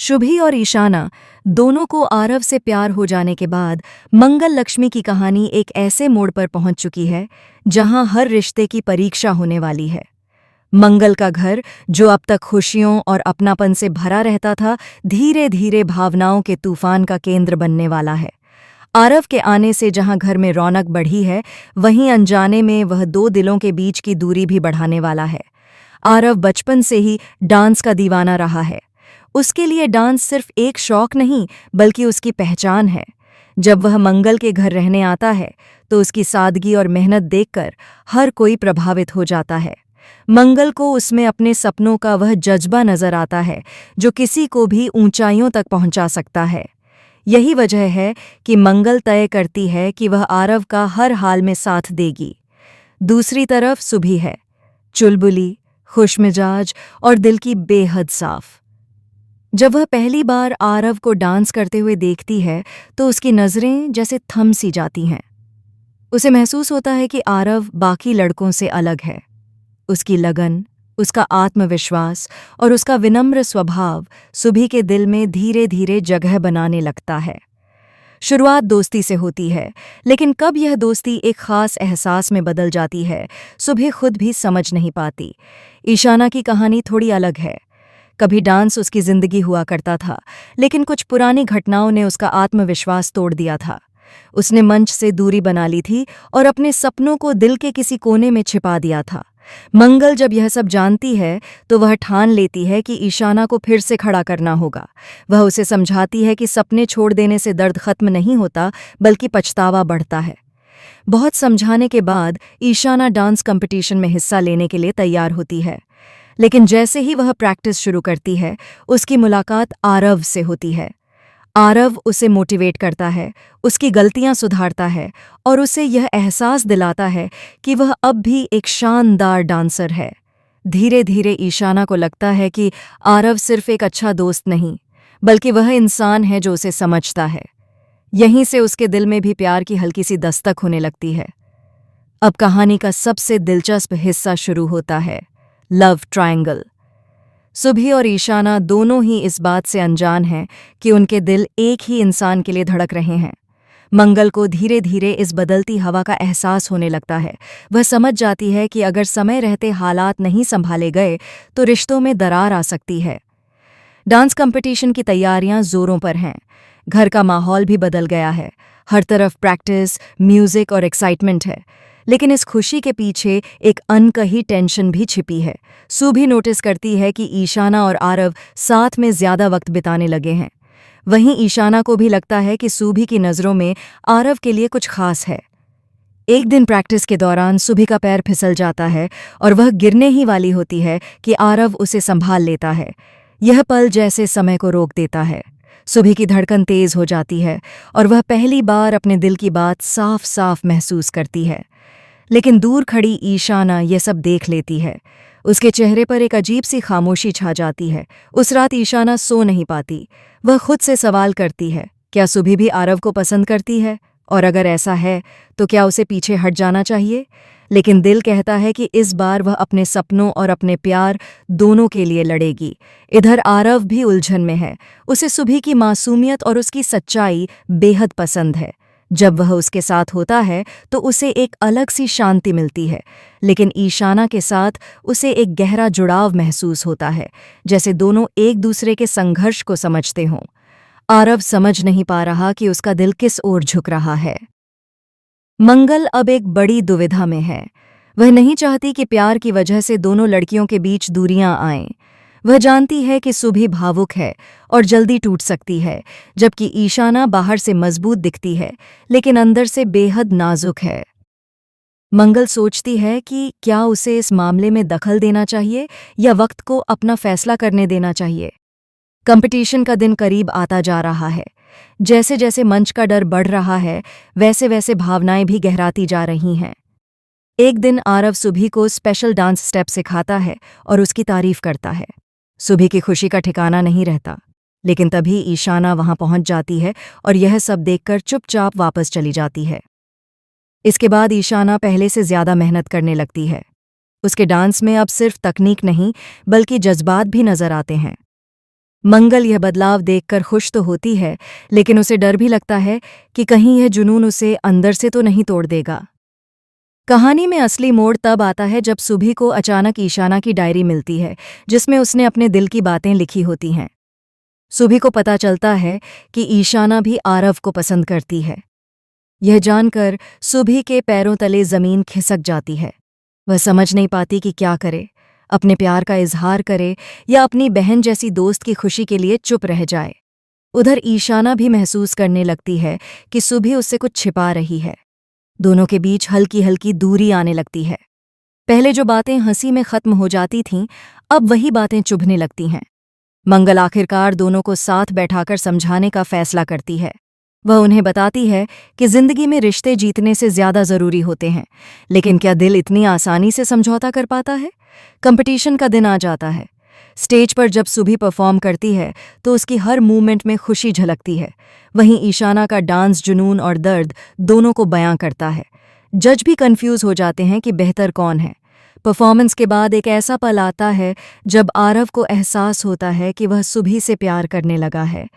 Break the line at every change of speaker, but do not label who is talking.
शुभी और ईशाना दोनों को आरव से प्यार हो जाने के बाद मंगल लक्ष्मी की कहानी एक ऐसे मोड़ पर पहुंच चुकी है जहां हर रिश्ते की परीक्षा होने वाली है। मंगल का घर, जो अब तक खुशियों और अपनापन से भरा रहता था, धीरे धीरे भावनाओं के तूफान का केंद्र बनने वाला है। आरव के आने से जहां घर में रौनक बढ़ी है, वहीं अनजाने में वह दो दिलों के बीच की दूरी भी बढ़ाने वाला है। आरव बचपन से ही डांस का दीवाना रहा है। उसके लिए डांस सिर्फ एक शौक नहीं, बल्कि उसकी पहचान है। जब वह मंगल के घर रहने आता है तो उसकी सादगी और मेहनत देखकर हर कोई प्रभावित हो जाता है। मंगल को उसमें अपने सपनों का वह जज्बा नजर आता है जो किसी को भी ऊंचाइयों तक पहुंचा सकता है। यही वजह है कि मंगल तय करती है कि वह आरव का हर हाल में साथ देगी। दूसरी तरफ सुभी है, चुलबुली, खुशमिजाज और दिल की बेहद साफ। जब वह पहली बार आरव को डांस करते हुए देखती है तो उसकी नज़रें जैसे थम सी जाती हैं। उसे महसूस होता है कि आरव बाकी लड़कों से अलग है। उसकी लगन, उसका आत्मविश्वास और उसका विनम्र स्वभाव सुभी के दिल में धीरे धीरे जगह बनाने लगता है। शुरुआत दोस्ती से होती है, लेकिन कब यह दोस्ती एक खास एहसास में बदल जाती है, सुभी खुद भी समझ नहीं पाती। ईशाना की कहानी थोड़ी अलग है। कभी डांस उसकी जिंदगी हुआ करता था, लेकिन कुछ पुरानी घटनाओं ने उसका आत्मविश्वास तोड़ दिया था। उसने मंच से दूरी बना ली थी और अपने सपनों को दिल के किसी कोने में छिपा दिया था। मंगल जब यह सब जानती है तो वह ठान लेती है कि ईशाना को फिर से खड़ा करना होगा। वह उसे समझाती है कि सपने छोड़ देने से दर्द खत्म नहीं होता, बल्कि पछतावा बढ़ता है। बहुत समझाने के बाद ईशाना डांस कंपटीशन में हिस्सा लेने के लिए तैयार होती है, लेकिन जैसे ही वह प्रैक्टिस शुरू करती है, उसकी मुलाकात आरव से होती है। आरव उसे मोटिवेट करता है, उसकी गलतियां सुधारता है और उसे यह एहसास दिलाता है कि वह अब भी एक शानदार डांसर है। धीरे धीरे ईशाना को लगता है कि आरव सिर्फ एक अच्छा दोस्त नहीं, बल्कि वह इंसान है जो उसे समझता है। यहीं से उसके दिल में भी प्यार की हल्की सी दस्तक होने लगती है। अब कहानी का सबसे दिलचस्प हिस्सा शुरू होता है, लव ट्रायंगल। सुभी और ईशाना दोनों ही इस बात से अनजान हैं कि उनके दिल एक ही इंसान के लिए धड़क रहे हैं। मंगल को धीरे धीरे इस बदलती हवा का एहसास होने लगता है। वह समझ जाती है कि अगर समय रहते हालात नहीं संभाले गए तो रिश्तों में दरार आ सकती है। डांस कंपटीशन की तैयारियां जोरों पर हैं। घर का माहौल भी बदल गया है। हर तरफ प्रैक्टिस, म्यूजिक और एक्साइटमेंट है, लेकिन इस खुशी के पीछे एक अनकही टेंशन भी छिपी है। सुभी नोटिस करती है कि ईशाना और आरव साथ में ज्यादा वक्त बिताने लगे हैं। वहीं ईशाना को भी लगता है कि सुभी की नज़रों में आरव के लिए कुछ खास है। एक दिन प्रैक्टिस के दौरान सुभी का पैर फिसल जाता है और वह गिरने ही वाली होती है कि आरव उसे संभाल लेता है। यह पल जैसे समय को रोक देता है। सुभी की धड़कन तेज हो जाती है और वह पहली बार अपने दिल की बात साफ साफ महसूस करती है। लेकिन दूर खड़ी ईशाना यह सब देख लेती है। उसके चेहरे पर एक अजीब सी खामोशी छा जाती है। उस रात ईशाना सो नहीं पाती। वह खुद से सवाल करती है, क्या सुभी भी आरव को पसंद करती है? और अगर ऐसा है तो क्या उसे पीछे हट जाना चाहिए? लेकिन दिल कहता है कि इस बार वह अपने सपनों और अपने प्यार दोनों के लिए लड़ेगी। इधर आरव भी उलझन में है। उसे सुभी की मासूमियत और उसकी सच्चाई बेहद पसंद है। जब वह उसके साथ होता है तो उसे एक अलग सी शांति मिलती है, लेकिन ईशाना के साथ उसे एक गहरा जुड़ाव महसूस होता है, जैसे दोनों एक दूसरे के संघर्ष को समझते हों। आरव समझ नहीं पा रहा कि उसका दिल किस ओर झुक रहा है। मंगल अब एक बड़ी दुविधा में है। वह नहीं चाहती कि प्यार की वजह से दोनों लड़कियों के बीच दूरियां आएं। वह जानती है कि सुभी भावुक है और जल्दी टूट सकती है, जबकि ईशाना बाहर से मजबूत दिखती है, लेकिन अंदर से बेहद नाजुक है। मंगल सोचती है कि क्या उसे इस मामले में दखल देना चाहिए या वक्त को अपना फैसला करने देना चाहिए। कंपटीशन का दिन करीब आता जा रहा है। जैसे जैसे मंच का डर बढ़ रहा है, वैसे वैसे भावनाएं भी गहराती जा रही हैं। एक दिन आरव सुभी को स्पेशल डांस स्टेप सिखाता है और उसकी तारीफ करता है। सुभी की खुशी का ठिकाना नहीं रहता, लेकिन तभी ईशाना वहां पहुंच जाती है और यह सब देखकर चुपचाप वापस चली जाती है। इसके बाद ईशाना पहले से ज्यादा मेहनत करने लगती है। उसके डांस में अब सिर्फ तकनीक नहीं, बल्कि जज्बात भी नजर आते हैं। मंगल यह बदलाव देखकर खुश तो होती है, लेकिन उसे डर भी लगता है कि कहीं यह जुनून उसे अंदर से तो नहीं तोड़ देगा। कहानी में असली मोड़ तब आता है जब सुभी को अचानक ईशाना की डायरी मिलती है, जिसमें उसने अपने दिल की बातें लिखी होती हैं। सुभी को पता चलता है कि ईशाना भी आरव को पसंद करती है। यह जानकर सुभी के पैरों तले जमीन खिसक जाती है। वह समझ नहीं पाती कि क्या करे, अपने प्यार का इजहार करे या अपनी बहन जैसी दोस्त की खुशी के लिए चुप रह जाए। उधर ईशाना भी महसूस करने लगती है कि सुभी उससे कुछ छिपा रही है। दोनों के बीच हल्की हल्की दूरी आने लगती है। पहले जो बातें हंसी में खत्म हो जाती थीं, अब वही बातें चुभने लगती हैं। मंगल आखिरकार दोनों को साथ बैठाकर समझाने का फैसला करती है। वह उन्हें बताती है कि जिंदगी में रिश्ते जीतने से ज्यादा जरूरी होते हैं, लेकिन क्या दिल इतनी आसानी से समझौता कर पाता है? कंपटीशन का दिन आ जाता है। स्टेज पर जब सुभी परफॉर्म करती है तो उसकी हर मूवमेंट में खुशी झलकती है। वहीं ईशाना का डांस जुनून और दर्द दोनों को बयां करता है। जज भी कंफ्यूज हो जाते हैं कि बेहतर कौन है। परफॉर्मेंस के बाद एक ऐसा पल आता है जब आरव को एहसास होता है कि वह सुभी से प्यार करने लगा है।